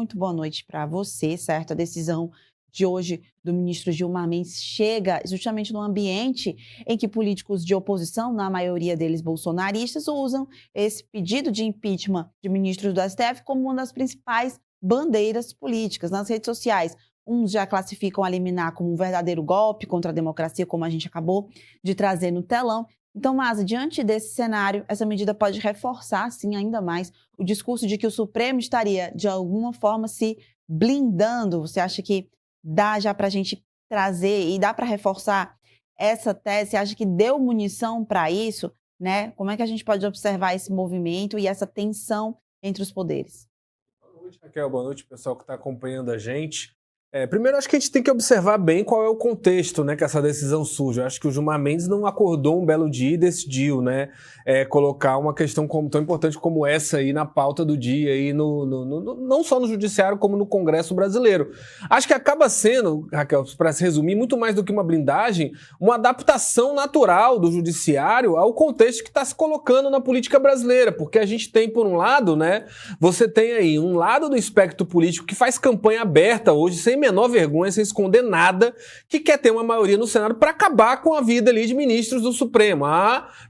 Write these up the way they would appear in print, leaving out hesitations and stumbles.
muito boa noite para você, certo? A decisão de hoje do ministro Gilmar Mendes chega justamente no ambiente em que políticos de oposição, na maioria deles bolsonaristas, usam esse pedido de impeachment de ministros do STF como uma das principais bandeiras políticas nas redes sociais. Uns já classificam a liminar como um verdadeiro golpe contra a democracia, como a gente acabou de trazer no telão. Então, Maza, diante desse cenário, essa medida pode reforçar, sim, ainda mais o discurso de que o Supremo estaria, de alguma forma, se blindando. Você acha que dá já para a gente trazer e dá para reforçar essa tese? Você acha que deu munição para isso, né? Como é que a gente pode observar esse movimento e essa tensão entre os poderes? Boa noite, Raquel. Boa noite, pessoal que está acompanhando a gente. Primeiro, acho que a gente tem que observar bem qual é o contexto, né, que essa decisão surge. Eu acho que o Gilmar Mendes não acordou um belo dia e decidiu, né, colocar uma questão tão importante como essa aí na pauta do dia, aí não só no Judiciário, como no Congresso brasileiro. Acho que acaba sendo, Raquel, para se resumir, muito mais do que uma blindagem, uma adaptação natural do Judiciário ao contexto que está se colocando na política brasileira, porque a gente tem, por um lado, né, você tem aí um lado do espectro político que faz campanha aberta hoje, sem menor vergonha, sem esconder nada, que quer ter uma maioria no Senado para acabar com a vida ali de ministros do Supremo.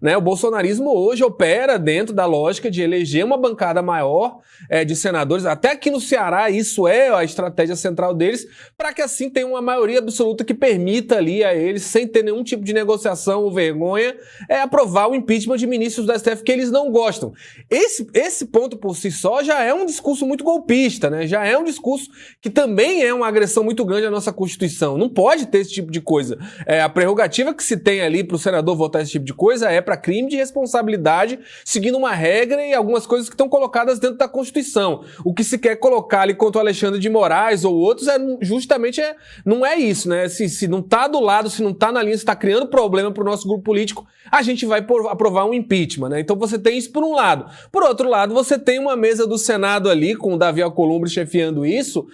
Né, o bolsonarismo hoje opera dentro da lógica de eleger uma bancada maior de senadores. Até aqui no Ceará isso é a estratégia central deles, para que assim tenha uma maioria absoluta que permita ali a eles, sem ter nenhum tipo de negociação ou vergonha, aprovar o impeachment de ministros do STF que eles não gostam. Esse ponto por si só já é um discurso muito golpista, né? Já é um discurso que também é uma agressão muito grande à nossa Constituição. Não pode ter esse tipo de coisa. A prerrogativa que se tem ali para o senador votar esse tipo de coisa é para crime de responsabilidade, seguindo uma regra e algumas coisas que estão colocadas dentro da Constituição. O que se quer colocar ali contra o Alexandre de Moraes ou outros não é isso, né? Se não está do lado, se não está na linha, se está criando problema para o nosso grupo político, a gente vai aprovar um impeachment, né? Então você tem isso por um lado. Por outro lado, você tem uma mesa do Senado ali, com o Davi Alcolumbre chefiando isso,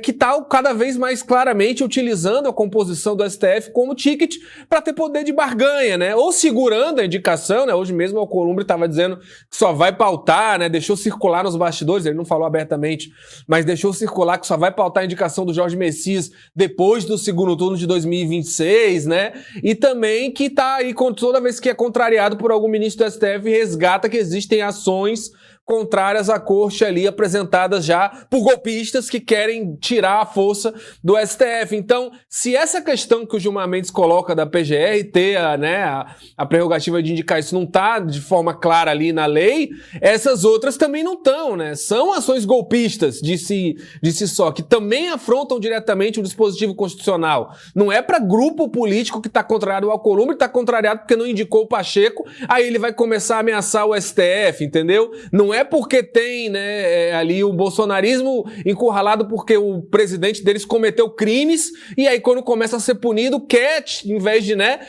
que está cada vez mais claramente utilizando a composição do STF como ticket para ter poder de barganha, né? Ou segurando a indicação, né? Hoje mesmo o Alcolumbre estava dizendo que só vai pautar, né? Deixou circular nos bastidores, ele não falou abertamente, mas deixou circular que só vai pautar a indicação do Jorge Messias depois do segundo turno de 2026, né? E também que está aí, toda vez que é contrariado por algum ministro do STF, resgata que existem ações contrárias à corte ali, apresentadas já por golpistas que querem tirar a força do STF. Então, se essa questão que o Gilmar Mendes coloca da PGR ter a prerrogativa de indicar isso não está de forma clara ali na lei, essas outras também não estão, né? São ações golpistas de si só, que também afrontam diretamente o dispositivo constitucional. Não é para grupo político que está contrariado ao Alcolumbre, está contrariado porque não indicou o Pacheco, aí ele vai começar a ameaçar o STF, entendeu? Não é porque tem, né, ali o bolsonarismo encurralado porque o presidente deles cometeu crimes e aí quando começa a ser punido quer, em vez de, né,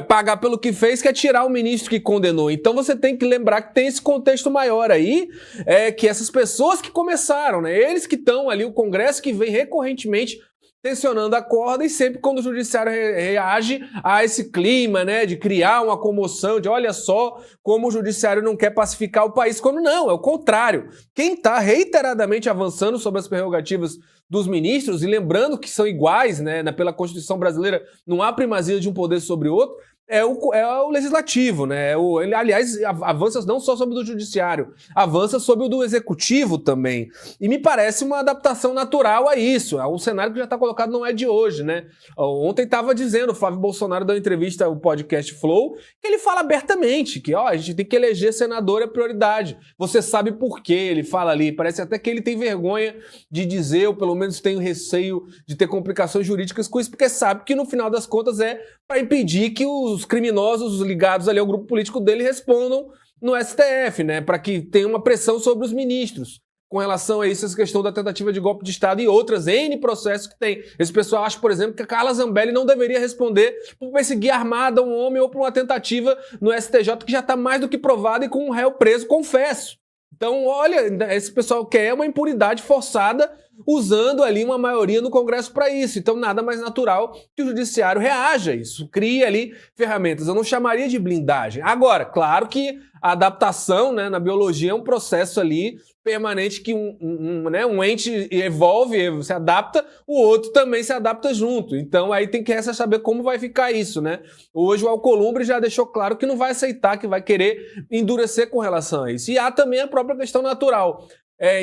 pagar pelo que fez, quer tirar o ministro que condenou. Então você tem que lembrar que tem esse contexto maior aí, que essas pessoas que começaram, né, eles que estão ali, o Congresso que vem recorrentemente tensionando a corda, e sempre quando o judiciário reage a esse clima, né, de criar uma comoção, de olha só como o judiciário não quer pacificar o país, quando não, é o contrário. Quem está reiteradamente avançando sobre as prerrogativas dos ministros, e lembrando que são iguais, né, pela Constituição brasileira, não há primazia de um poder sobre o outro, é o legislativo, né? Ele, aliás, avança não só sobre o do judiciário, avança sobre o do executivo também. E me parece uma adaptação natural a isso. O cenário que já está colocado não é de hoje, né? Ontem estava dizendo, o Flávio Bolsonaro deu uma entrevista ao podcast Flow, que ele fala abertamente que a gente tem que eleger senador é prioridade. Você sabe por quê, ele fala ali. Parece até que ele tem vergonha de dizer, ou pelo menos tem receio de ter complicações jurídicas com isso, porque sabe que no final das contas é para impedir que os criminosos ligados ali ao grupo político dele respondam no STF, né? Para que tenha uma pressão sobre os ministros com relação a isso, essa questão da tentativa de golpe de Estado e outras N processos que tem. Esse pessoal acha, por exemplo, que a Carla Zambelli não deveria responder por perseguir armada um homem ou por uma tentativa no STJ que já está mais do que provada e com um réu preso, confesso. Então, olha, esse pessoal quer uma impunidade forçada usando ali uma maioria no Congresso para isso. Então, nada mais natural que o Judiciário reaja a isso, crie ali ferramentas. Eu não chamaria de blindagem. Agora, claro que a adaptação, né, na biologia é um processo ali permanente que um ente evolve, se adapta, o outro também se adapta junto. Então aí tem que saber como vai ficar isso, né? Hoje o Alcolumbre já deixou claro que não vai aceitar, que vai querer endurecer com relação a isso. E há também a própria questão natural.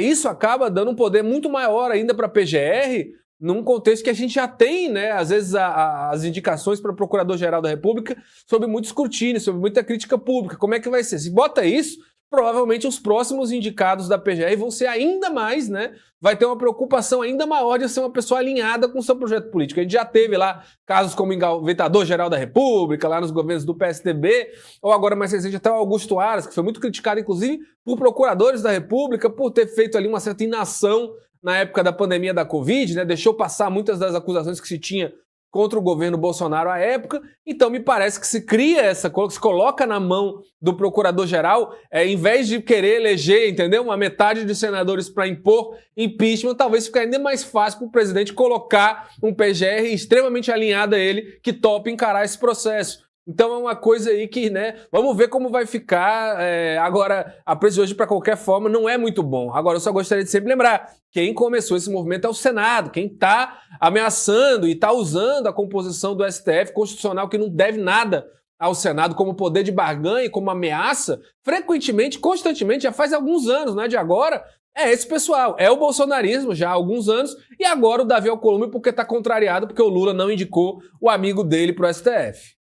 Isso acaba dando um poder muito maior ainda para a PGR, num contexto que a gente já tem, né, às vezes, as indicações para o Procurador-Geral da República sob muito escrutínio, sob muita crítica pública. Como é que vai ser? Se bota isso, provavelmente os próximos indicados da PGR vão ser ainda mais, né? Vai ter uma preocupação ainda maior de ser uma pessoa alinhada com o seu projeto político. A gente já teve lá casos como engavetador-geral da República, lá nos governos do PSDB, ou agora mais recente até o Augusto Aras, que foi muito criticado, inclusive, por procuradores da República, por ter feito ali uma certa inação na época da pandemia da Covid, né? Deixou passar muitas das acusações que se tinha contra o governo Bolsonaro à época. Então me parece que se cria se coloca na mão do procurador-geral, em vez de querer eleger, entendeu, uma metade dos senadores para impor impeachment, talvez fique ainda mais fácil para o presidente colocar um PGR extremamente alinhado a ele, que tope encarar esse processo. Então é uma coisa aí que, né, vamos ver como vai ficar. Agora, a preço de hoje, para qualquer forma, não é muito bom. Agora, eu só gostaria de sempre lembrar, quem começou esse movimento é o Senado, quem está ameaçando e está usando a composição do STF constitucional, que não deve nada ao Senado como poder de barganha e como ameaça, frequentemente, constantemente, já faz alguns anos, não é de agora. É esse pessoal, é o bolsonarismo já há alguns anos, e agora o Davi Alcolumbre porque está contrariado, porque o Lula não indicou o amigo dele para o STF.